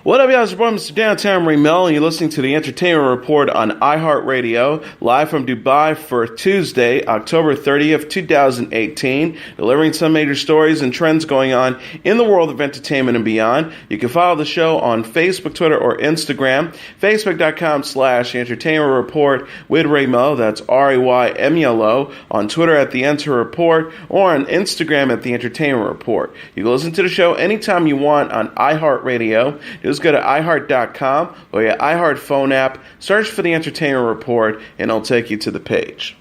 What up, y'all? It's your boy, Mr. Downtown Melo, and you're listening to the Entertainment Report on iHeartRadio, live from Dubai for Tuesday, October 30th, 2018, delivering some major stories and trends going on in the world of entertainment and beyond. You can follow the show on Facebook, Twitter, or Instagram, facebook.com/Entertainment Report with Melo, that's RAYMELO, on Twitter at The Enter Report, or on Instagram at The Entertainment Report. You can listen to the show anytime you want on iHeartRadio. Just go to iHeart.com or your iHeart phone app, search for The Entertainment Report, and it'll take you to the page.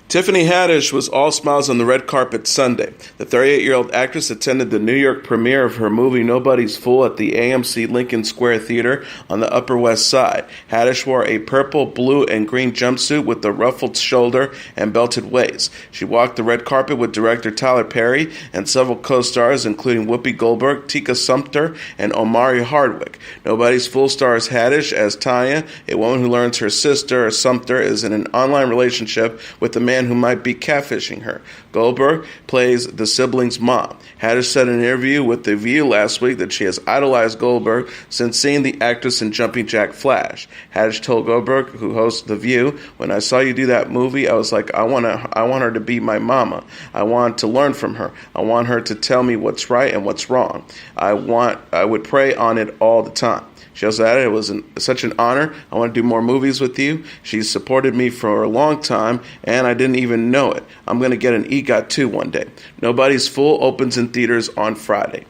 Tiffany Haddish was all smiles on the red carpet Sunday. The 38-year-old actress attended the New York premiere of her movie Nobody's Fool at the AMC Lincoln Square Theater on the Upper West Side. Haddish wore a purple, blue, and green jumpsuit with a ruffled shoulder and belted waist. She walked the red carpet with director Tyler Perry and several co-stars, including Whoopi Goldberg, Tika Sumpter, and Omari Hardwick. Nobody's Fool stars Haddish as Tanya, a woman who learns her sister, Sumpter, is in an online relationship with a man who might be catfishing her. Goldberg plays the sibling's mom. Haddish said in an interview with The View last week that she has idolized Goldberg since seeing the actress in Jumping Jack Flash. Haddish told Goldberg, who hosts The View, "When I saw you do that movie, I was like, I want her to be my mama. I want to learn from her. I want her to tell me what's right and what's wrong. I would pray on it all the time." She also added, "It was such an honor. I want to do more movies with you. She's supported me for a long time, and I didn't even know it. I'm going to get an EGOT too one day." Nobody's Fool opens in theaters on Friday.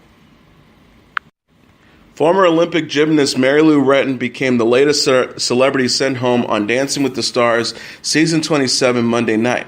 Former Olympic gymnast Lou Retton became the latest celebrity sent home on Dancing with the Stars Season 27 Monday night.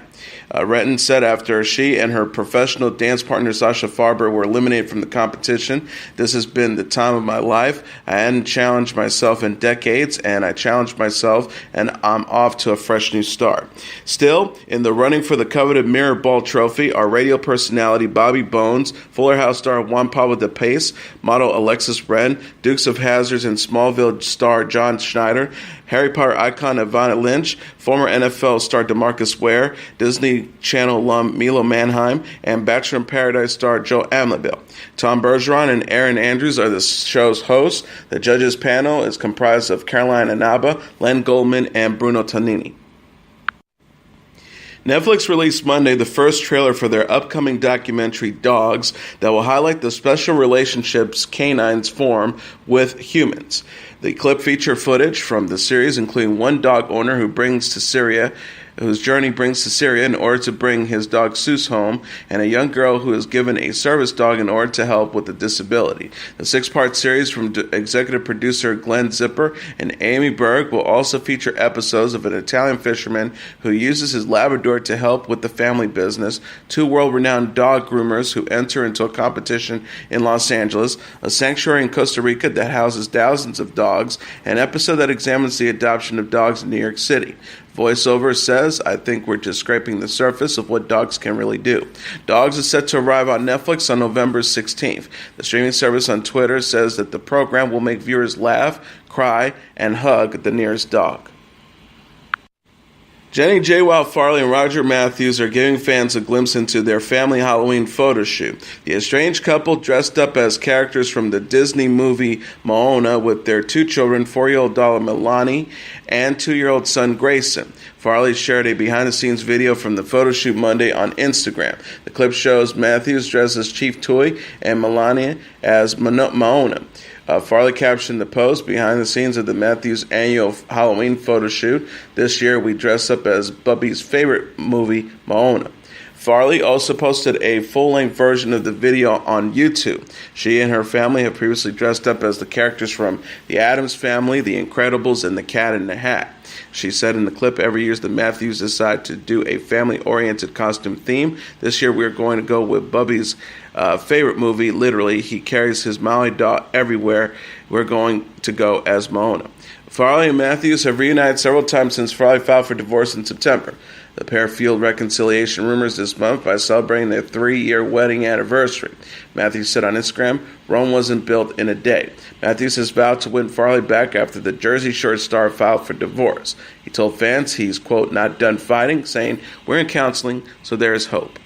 Retton said after she and her professional dance partner Sasha Farber were eliminated from the competition, "This has been the time of my life. I hadn't challenged myself in decades, and I challenged myself, and I'm off to a fresh new start." Still, in the running for the coveted Mirror Ball Trophy are radio personality Bobby Bones, Fuller House star Juan Pablo de Pace, model Alexis Wren, Dukes of Hazzard and Smallville star John Schneider, Harry Potter icon Evanna Lynch, former NFL star DeMarcus Ware, Disney Channel alum Milo Manheim, and Bachelor in Paradise star Joe Amabile. Tom Bergeron and Aaron Andrews are the show's hosts. The judges panel is comprised of Caroline Inaba, Len Goldman, and Bruno Tonini. Netflix released Monday the first trailer for their upcoming documentary Dogs that will highlight the special relationships canines form with humans. The clip features footage from the series, including one dog owner whose journey brings to Syria in order to bring his dog Seuss home, and a young girl who is given a service dog in order to help with a disability. The 6-part series from executive producer Glenn Zipper and Amy Berg will also feature episodes of an Italian fisherman who uses his Labrador to help with the family business, 2 world-renowned dog groomers who enter into a competition in Los Angeles, a sanctuary in Costa Rica that houses thousands of dogs, and an episode that examines the adoption of dogs in New York City. Voiceover says, "I think we're just scraping the surface of what dogs can really do." Dogs is set to arrive on Netflix on November 16th. The streaming service on Twitter says that the program will make viewers laugh, cry, and hug the nearest dog. Jenni JWoww Farley and Roger Mathews are giving fans a glimpse into their family Halloween photo shoot. The estranged couple dressed up as characters from the Disney movie Moana with their 2 children, 4-year-old daughter Milani and 2-year-old son Grayson. Farley shared a behind-the-scenes video from the photo shoot Monday on Instagram. The clip shows Mathews dressed as Chief Tui and Milani as Moana. Farley captioned the post, "Behind the scenes of the Mathews annual Halloween photo shoot. This year we dress up as Bubby's favorite movie, Moana." Farley also posted a full-length version of the video on YouTube. She and her family have previously dressed up as the characters from The Addams Family, The Incredibles, and The Cat in the Hat. She said in the clip, "Every year the Mathews decide to do a family-oriented costume theme. This year we're going to go with Bubby's favorite movie. Literally, he carries his Maui doll everywhere. We're going to go as Moana." Farley and Mathews have reunited several times since Farley filed for divorce in September. The pair fueled reconciliation rumors this month by celebrating their 3-year wedding anniversary. Mathews said on Instagram, "Rome wasn't built in a day." Mathews has vowed to win Farley back after the Jersey Shore star filed for divorce. He told fans he's, quote, "not done fighting," saying, "We're in counseling, so there is hope."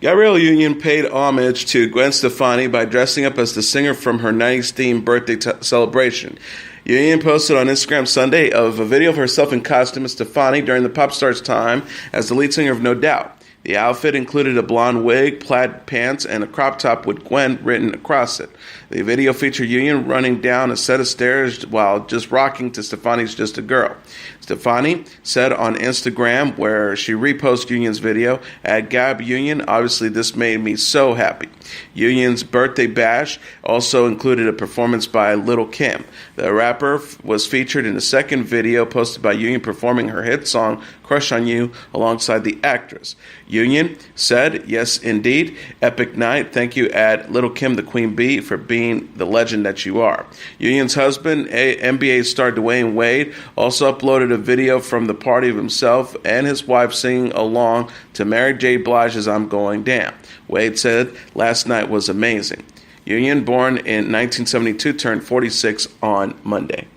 Gabrielle Union paid homage to Gwen Stefani by dressing up as the singer from her 90s themed birthday celebration. Union posted on Instagram Sunday of a video of herself in costume as Stefani during the pop star's time as the lead singer of No Doubt. The outfit included a blonde wig, plaid pants, and a crop top with Gwen written across it. The video featured Union running down a set of stairs while just rocking to Stefani's Just a Girl. Stefani said on Instagram, where she reposted Union's video, at Gab Union, obviously this made me so happy. Union's birthday bash also included a performance by Lil Kim. The rapper was featured in the second video posted by Union performing her hit song Crush on You alongside the actress. Union said, yes, indeed, epic night. Thank you at Lil Kim the Queen Bee for being the legend that you are. Union's husband, NBA star Dwayne Wade, also uploaded a video from the party of himself and his wife singing along to Mary J. Blige's I'm Going Down. Wade said, last night was amazing. Union, born in 1972, turned 46 on Monday.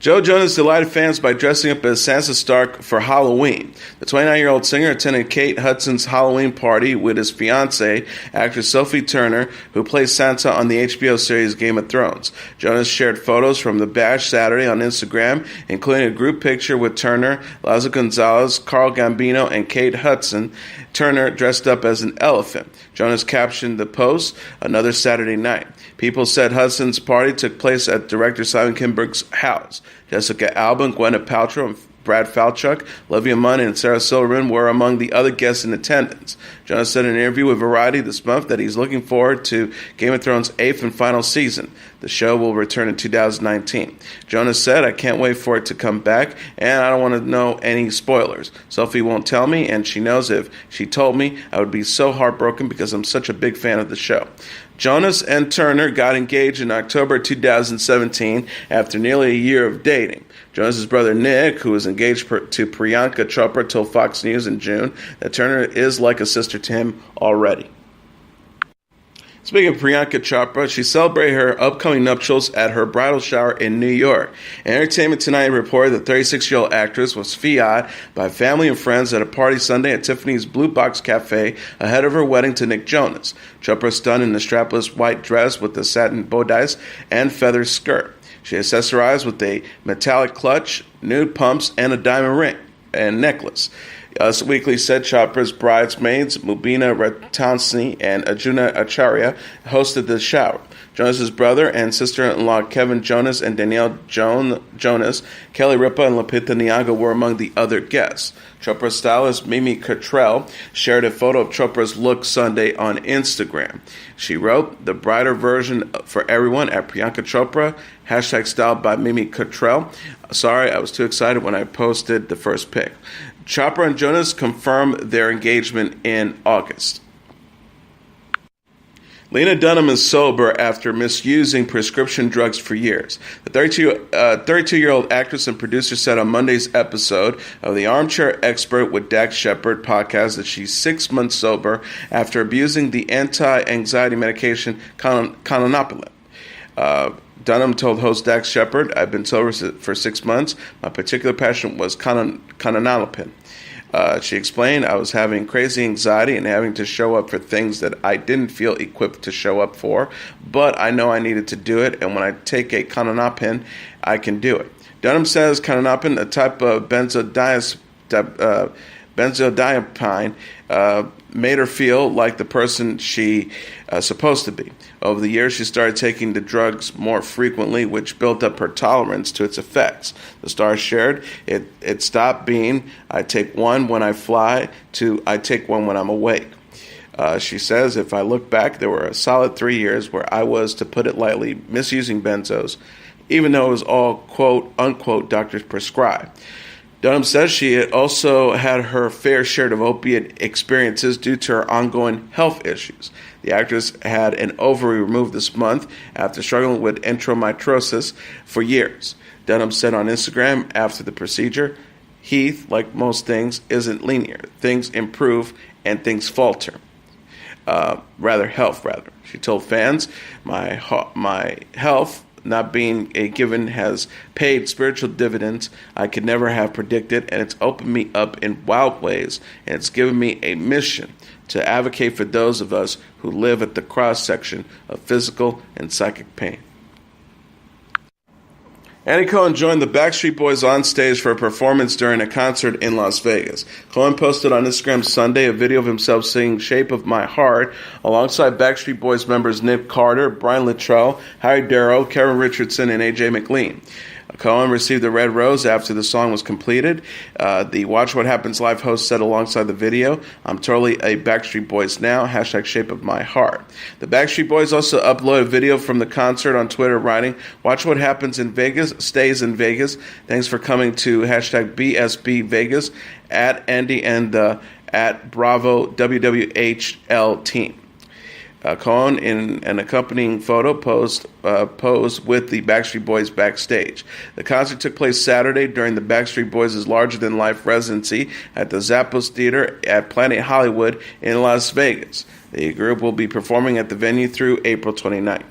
Joe Jonas delighted fans by dressing up as Sansa Stark for Halloween. The 29-year-old singer attended Kate Hudson's Halloween party with his fiancée, actress Sophie Turner, who plays Sansa on the HBO series Game of Thrones. Jonas shared photos from the bash Saturday on Instagram, including a group picture with Turner, Liza Gonzalez, Carl Gambino, and Kate Hudson. Turner dressed up as an elephant. Jonas captioned the post, another Saturday night. People said Hudson's party took place at director Simon Kinberg's house. Jessica Alba, Gwyneth Paltrow, Brad Falchuk, Olivia Munn, and Sarah Silverman were among the other guests in attendance. Jonas said in an interview with Variety this month that he's looking forward to Game of Thrones' 8th and final season. The show will return in 2019. Jonas said, I can't wait for it to come back, and I don't want to know any spoilers. Sophie won't tell me, and she knows if she told me, I would be so heartbroken because I'm such a big fan of the show. Jonas and Turner got engaged in October 2017 after nearly a year of dating. Jonas' brother Nick, who was engaged to Priyanka Chopra, told Fox News in June that Turner is like a sister to him already. Speaking of Priyanka Chopra, she celebrated her upcoming nuptials at her bridal shower in New York. Entertainment Tonight reported the 36-year-old actress was fiat by family and friends at a party Sunday at Tiffany's Blue Box Cafe ahead of her wedding to Nick Jonas. Chopra stunned in a strapless white dress with a satin bodice and feather skirt. She accessorized with a metallic clutch, nude pumps, and a diamond ring and necklace. Us Weekly said Chopra's bridesmaids, Mubina Ratansi and Arjuna Acharya, hosted the shower. Jonas' brother and sister-in-law Kevin Jonas and Danielle Jonas, Kelly Ripa, and Lupita Nyong'o were among the other guests. Chopra's stylist Mimi Cottrell shared a photo of Chopra's look Sunday on Instagram. She wrote, the brighter version for everyone at Priyanka Chopra, #styled by Mimi Cottrell. Sorry, I was too excited when I posted the first pic. Chopra and Jonas confirmed their engagement in August. Lena Dunham is sober after misusing prescription drugs for years. The 32-year-old actress and producer said on Monday's episode of the Armchair Expert with Dax Shepard podcast that she's 6 months sober after abusing the anti-anxiety medication Klonopin. Dunham told host Dax Shepard, I've been sober for 6 months. My particular passion was Klonopin. She explained, I was having crazy anxiety and having to show up for things that I didn't feel equipped to show up for, but I know I needed to do it, and when I take a Klonopin, I can do it. Dunham says Klonopin, a type of benzodiazepine, made her feel like the person she supposed to be. Over the years, she started taking the drugs more frequently, which built up her tolerance to its effects. The star shared, it stopped being, I take one when I fly, to I take one when I'm awake. She says, if I look back, there were a solid 3 years where I was, to put it lightly, misusing benzos, even though it was all quote-unquote doctors prescribed. Dunham says she had also had her fair share of opiate experiences due to her ongoing health issues. The actress had an ovary removed this month after struggling with endometriosis for years. Dunham said on Instagram after the procedure, Heath, like most things, isn't linear. Things improve and things falter. Health. She told fans, my health not being a given has paid spiritual dividends I could never have predicted, and it's opened me up in wild ways, and it's given me a mission to advocate for those of us who live at the cross-section of physical and psychic pain. Andy Cohen joined the Backstreet Boys on stage for a performance during a concert in Las Vegas. Cohen posted on Instagram Sunday a video of himself singing Shape of My Heart alongside Backstreet Boys members Nick Carter, Brian Littrell, Harry Darrow, Karen Richardson, and AJ McLean. Cohen received a red rose after the song was completed. The Watch What Happens Live host said alongside the video, "I'm totally a Backstreet Boys now, hashtag Shape of My Heart." The Backstreet Boys also uploaded a video from the concert on Twitter writing, "Watch What Happens in Vegas, stays in Vegas. Thanks for coming to hashtag BSB Vegas, at Andy and the at Bravo WWHL team." Cohen, in an accompanying photo, posed with the Backstreet Boys backstage. The concert took place Saturday during the Backstreet Boys' larger-than-life residency at the Zappos Theater at Planet Hollywood in Las Vegas. The group will be performing at the venue through April 29th.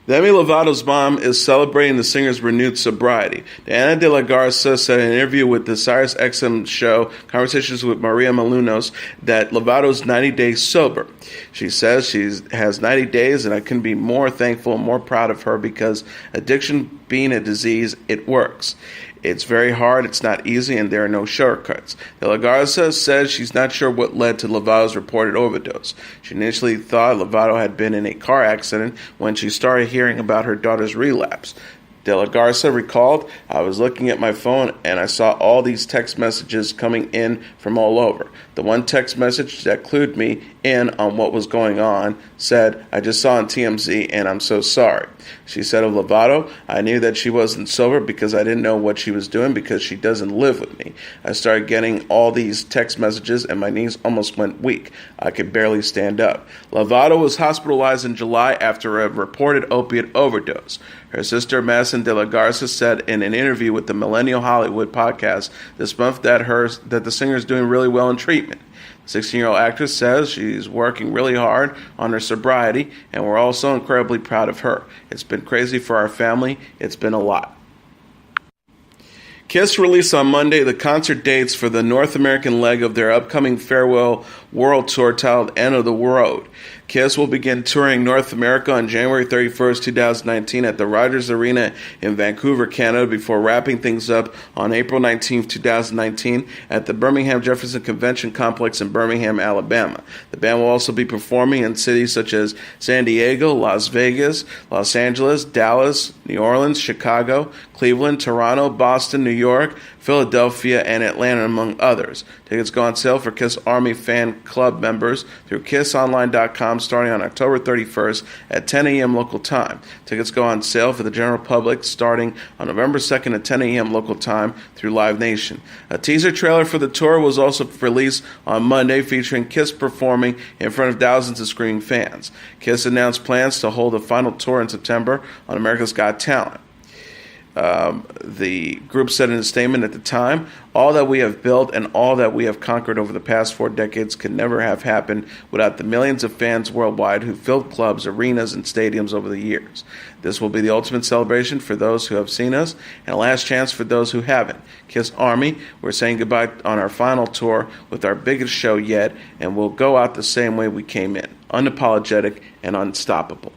Demi Lovato's mom is celebrating the singer's renewed sobriety. Ana de la Garza said in an interview with the Sirius XM show Conversations with Maria Menounos that Lovato's 90 days sober. She says she has 90 days, and I couldn't be more thankful and more proud of her because addiction being a disease, it works. It's very hard, it's not easy, and there are no shortcuts. De la Garza says she's not sure what led to Lovato's reported overdose. She initially thought Lovato had been in a car accident when she started hearing about her daughter's relapse. De la Garza recalled, "I was looking at my phone and I saw all these text messages coming in from all over. The one text message that clued me in on what was going on said, 'I just saw on TMZ and I'm so sorry.'" She said of Lovato, "I knew that she wasn't sober because I didn't know what she was doing because she doesn't live with me. I started getting all these text messages and my knees almost went weak. I could barely stand up." Lovato was hospitalized in July after a reported opiate overdose. Her sister, Madison de la Garza, said in an interview with the Millennial Hollywood podcast this month that the singer is doing really well in treatment. The 16-year-old actress says she's working really hard on her sobriety, and we're all so incredibly proud of her. It's been crazy for our family. It's been a lot. Kiss released on Monday the concert dates for the North American leg of their upcoming farewell world tour titled End of the Road. Kiss will begin touring North America on January 31st, 2019 at the Rogers Arena in Vancouver, Canada, before wrapping things up on April 19th, 2019 at the Birmingham Jefferson Convention Complex in Birmingham, Alabama. The band will also be performing in cities such as San Diego, Las Vegas, Los Angeles, Dallas, New Orleans, Chicago, Cleveland, Toronto, Boston, New York, Philadelphia, and Atlanta, among others. Tickets go on sale for Kiss Army Fan Club members through KissOnline.com starting on October 31st at 10 a.m. local time. Tickets go on sale for the general public starting on November 2nd at 10 a.m. local time through Live Nation. A teaser trailer for the tour was also released on Monday featuring Kiss performing in front of thousands of screaming fans. Kiss announced plans to hold a final tour in September on America's Got Talent. The group said in a statement at the time, "All that we have built and all that we have conquered over the past 4 decades could never have happened without the millions of fans worldwide who filled clubs, arenas, and stadiums over the years. This will be the ultimate celebration for those who have seen us and a last chance for those who haven't. Kiss Army, we're saying goodbye on our final tour with our biggest show yet, and we'll go out the same way we came in, unapologetic and unstoppable."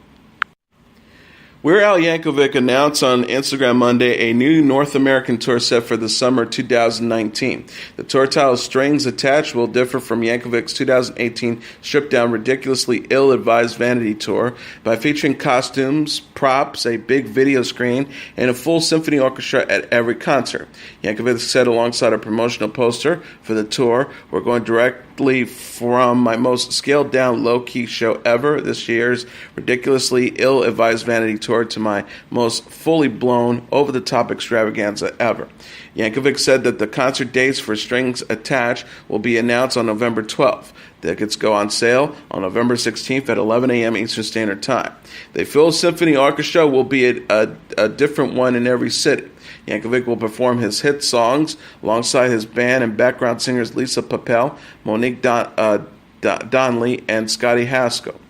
Weird Al Yankovic announced on Instagram Monday a new North American tour set for the summer 2019. The tour title Strings Attached will differ from Yankovic's 2018 stripped-down, ridiculously ill-advised vanity tour by featuring costumes, props, a big video screen, and a full symphony orchestra at every concert. Yankovic said alongside a promotional poster for the tour, "We're going directly from my most scaled-down, low-key show ever, this year's ridiculously ill-advised vanity tour, to my most fully blown, over-the-top extravaganza ever." Yankovic said that the concert dates for Strings Attached will be announced on November 12th. Tickets go on sale on November 16th at 11 a.m. Eastern Standard Time. The full symphony orchestra will be a different one in every city. Yankovic will perform his hit songs alongside his band and background singers Lisa Papel, Monique Donnelly, and Scotty Haskell.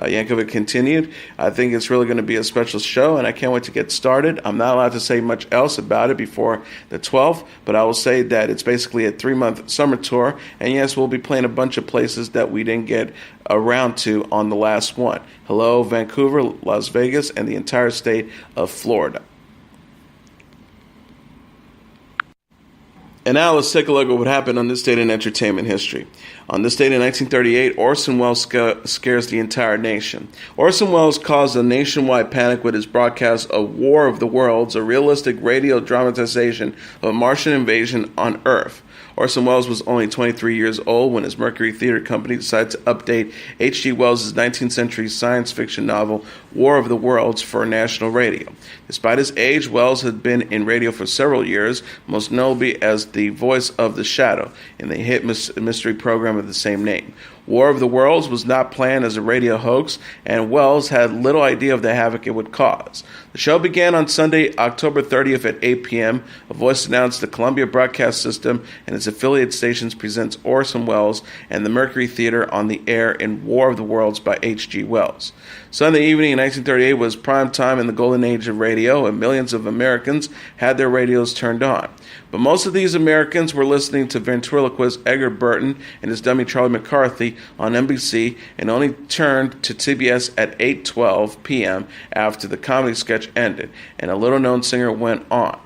Yankovic continued, I think it's really going to be a special show, and I can't wait to get started. I'm not allowed to say much else about it before the 12th, but I will say that it's basically a 3-month summer tour, and yes, we'll be playing a bunch of places that we didn't get around to on the last one. Hello, Vancouver, Las Vegas, and the entire state of Florida. And now let's take a look at what happened on this date in entertainment history. On this date in 1938, Orson Welles scares the entire nation. Orson Welles caused a nationwide panic with his broadcast of War of the Worlds, a realistic radio dramatization of a Martian invasion on Earth. Orson Welles was only 23 years old when his Mercury Theater Company decided to update H.G. Wells' 19th century science fiction novel War of the Worlds for national radio. Despite his age, Wells had been in radio for several years, most notably as the voice of the Shadow in the hit mystery program of the same name. War of the Worlds was not planned as a radio hoax, and Wells had little idea of the havoc it would cause. The show began on Sunday, October 30th at 8 p.m. A voice announced the Columbia Broadcast System and its affiliate stations presents Orson Welles and the Mercury Theater on the air in War of the Worlds by H.G. Wells. Sunday evening in 1938 was prime time in the golden age of radio, and millions of Americans had their radios turned on. But most of these Americans were listening to ventriloquist Edgar Burton and his dummy Charlie McCarthy on NBC and only turned to TBS at 8:12 p.m. after the comedy sketch ended and a little-known singer went on.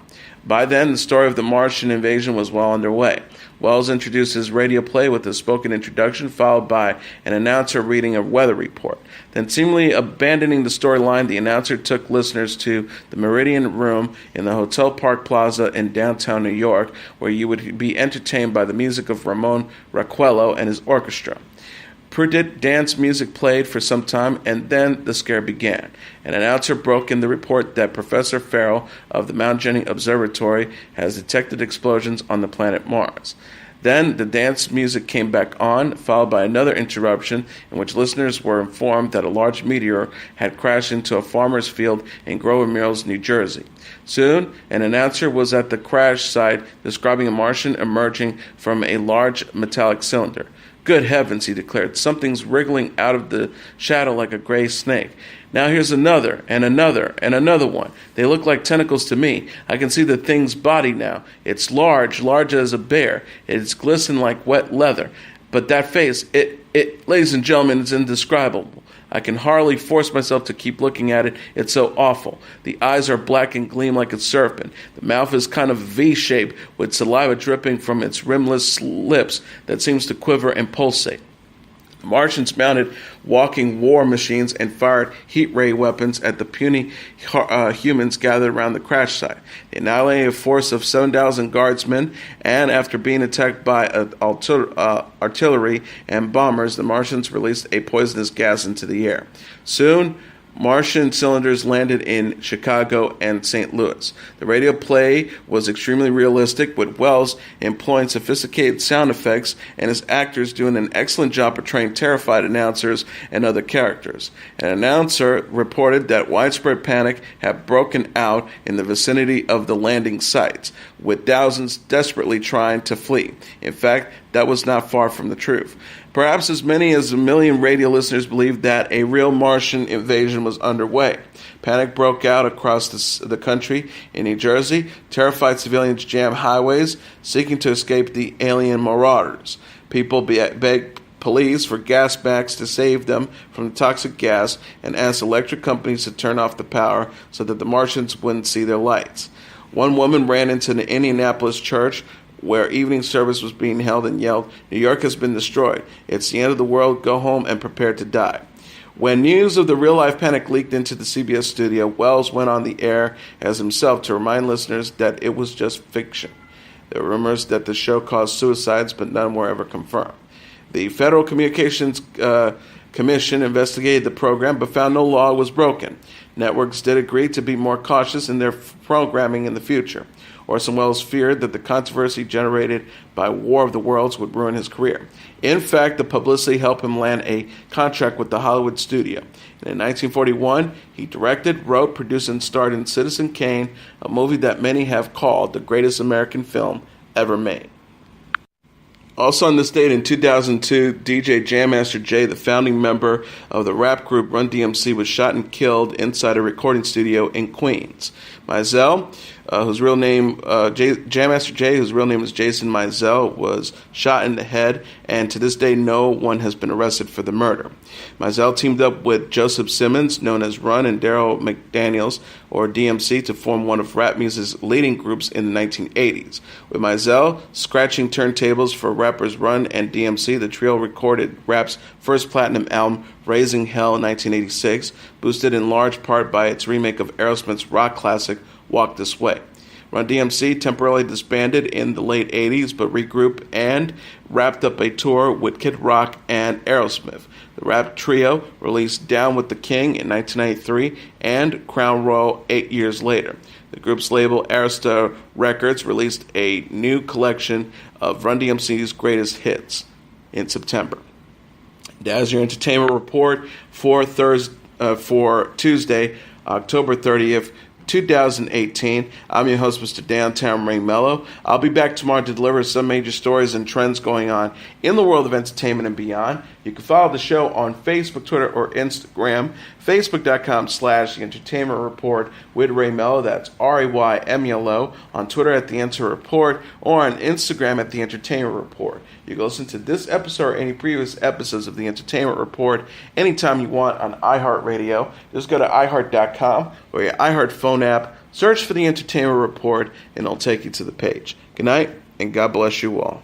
By then, the story of the Martian invasion was well underway. Wells introduced his radio play with a spoken introduction, followed by an announcer reading a weather report. Then, seemingly abandoning the storyline, the announcer took listeners to the Meridian Room in the Hotel Park Plaza in downtown New York, where you would be entertained by the music of Ramon Raquello and his orchestra. Perdit dance music played for some time, and then the scare began. An announcer broke in the report that Professor Farrell of the Mount Jennings Observatory has detected explosions on the planet Mars. Then the dance music came back on, followed by another interruption in which listeners were informed that a large meteor had crashed into a farmer's field in Grover Mills, New Jersey. Soon, an announcer was at the crash site describing a Martian emerging from a large metallic cylinder. Good heavens, he declared, something's wriggling out of the shadow like a gray snake. Now here's another, and another, and another one. They look like tentacles to me. I can see the thing's body now. It's large as a bear. It's glistening like wet leather. But that face, ladies and gentlemen, it's indescribable. I can hardly force myself to keep looking at it. It's so awful. The eyes are black and gleam like a serpent. The mouth is kind of V-shaped with saliva dripping from its rimless lips that seems to quiver and pulsate. The Martians mounted walking war machines and fired heat ray weapons at the puny humans gathered around the crash site. They annihilated a force of 7,000 guardsmen, and after being attacked by artillery and bombers, the Martians released a poisonous gas into the air. Soon, Martian cylinders landed in Chicago and St. Louis. The radio play was extremely realistic, with Wells employing sophisticated sound effects and his actors doing an excellent job portraying terrified announcers and other characters. An announcer reported that widespread panic had broken out in the vicinity of the landing sites, with thousands desperately trying to flee. In fact, that was not far from the truth. Perhaps as many as 1 million radio listeners believed that a real Martian invasion was underway. Panic broke out across the country. In New Jersey, terrified civilians jammed highways, seeking to escape the alien marauders. People begged police for gas masks to save them from the toxic gas and asked electric companies to turn off the power so that the Martians wouldn't see their lights. One woman ran into the Indianapolis church where evening service was being held and yelled, "New York has been destroyed. It's the end of the world. Go home and prepare to die." When news of the real-life panic leaked into the CBS studio, Wells went on the air as himself to remind listeners that it was just fiction. There were rumors that the show caused suicides, but none were ever confirmed. The Federal Communications Commission investigated the program, but found no law was broken. Networks did agree to be more cautious in their programming in the future. Orson Welles feared that the controversy generated by War of the Worlds would ruin his career. In fact, the publicity helped him land a contract with the Hollywood studio. And in 1941, he directed, wrote, produced, and starred in Citizen Kane, a movie that many have called the greatest American film ever made. Also on this date in 2002, DJ Jam Master Jay, the founding member of the rap group Run DMC, was shot and killed inside a recording studio in Queens. Mizell, whose real name, Jam Master Jay, whose real name is Jason Mizell, was shot in the head, and to this day, no one has been arrested for the murder. Mizell teamed up with Joseph Simmons, known as Run, and Daryl McDaniels, or DMC, to form one of rap music's leading groups in the 1980s. With Mizell scratching turntables for rappers Run and DMC, the trio recorded rap's first platinum album, Raising Hell, in 1986, boosted in large part by its remake of Aerosmith's rock classic, Walk This Way. Run DMC temporarily disbanded in the late 80s, but regrouped and wrapped up a tour with Kid Rock and Aerosmith. The rap trio released Down with the King in 1993 and Crown Royal 8 years later. The group's label, Arista Records, released a new collection of Run DMC's greatest hits in September. That's your entertainment report for Tuesday, October 30th, 2018. I'm your host, Mr. Downtown Ray Melo. I'll be back tomorrow to deliver some major stories and trends going on in the world of entertainment and beyond. You can follow the show on Facebook, Twitter, or Instagram. Facebook.com/The Entertainment Report with Ray Melo. That's RAYMELO. On Twitter at The Enter Report, or on Instagram at The Entertainment Report. You can listen to this episode or any previous episodes of The Entertainment Report anytime you want on iHeartRadio. Just go to iHeart.com or your iHeart phone app, search for The Entertainment Report, and it'll take you to the page. Good night, and God bless you all.